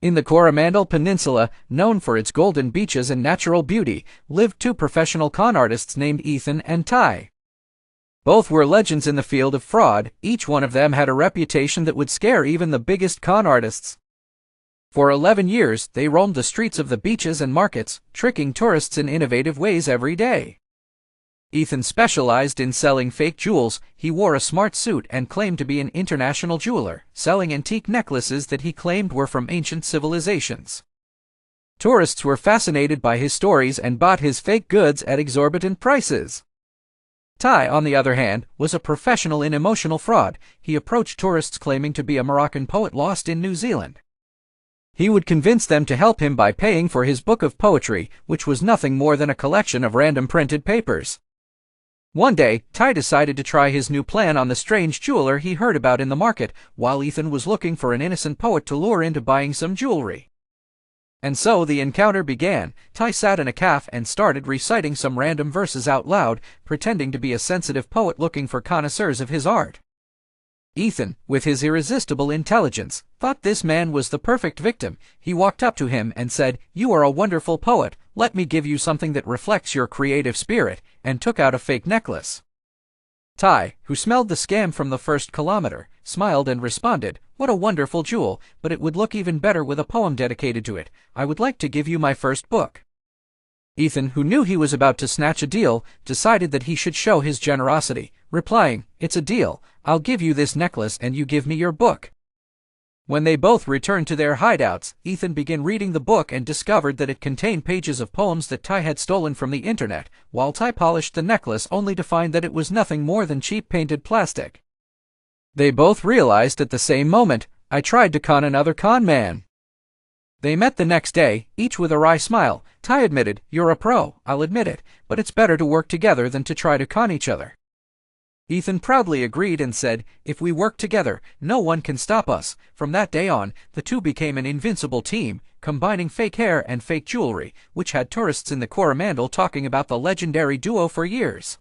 In the Coromandel Peninsula, known for its golden beaches and natural beauty, lived two professional con artists named Ethan and Ty. Both were legends in the field of fraud. Each one of them had a reputation that would scare even the biggest con artists. For 11 years, they roamed the streets of the beaches and markets, tricking tourists in innovative ways every day. Ethan specialized in selling fake jewels. He wore a smart suit and claimed to be an international jeweler, selling antique necklaces that he claimed were from ancient civilizations. Tourists were fascinated by his stories and bought his fake goods at exorbitant prices. Ty, on the other hand, was a professional in emotional fraud. He approached tourists claiming to be a Moroccan poet lost in New Zealand. He would convince them to help him by paying for his book of poetry, which was nothing more than a collection of random printed papers. One day, Ty decided to try his new plan on the strange jeweler he heard about in the market, while Ethan was looking for an innocent poet to lure into buying some jewelry. And so the encounter began. Ty sat in a cafe and started reciting some random verses out loud, pretending to be a sensitive poet looking for connoisseurs of his art. Ethan, with his irresistible intelligence, thought this man was the perfect victim. He walked up to him and said, "You are a wonderful poet. Let me give you something that reflects your creative spirit," and took out a fake necklace. Ty, who smelled the scam from the first kilometer, smiled and responded, "What a wonderful jewel, but it would look even better with a poem dedicated to it. I would like to give you my first book." Ethan, who knew he was about to snatch a deal, decided that he should show his generosity, replying, "It's a deal. I'll give you this necklace and you give me your book." When they both returned to their hideouts, Ethan began reading the book and discovered that it contained pages of poems that Ty had stolen from the internet, while Ty polished the necklace only to find that it was nothing more than cheap painted plastic. They both realized at the same moment, "I tried to con another con man." They met the next day, each with a wry smile. Ty admitted, "You're a pro, I'll admit it, but it's better to work together than to try to con each other." Ethan proudly agreed and said, "If we work together, no one can stop us." From that day on, the two became an invincible team, combining fake hair and fake jewelry, which had tourists in the Coromandel talking about the legendary duo for years.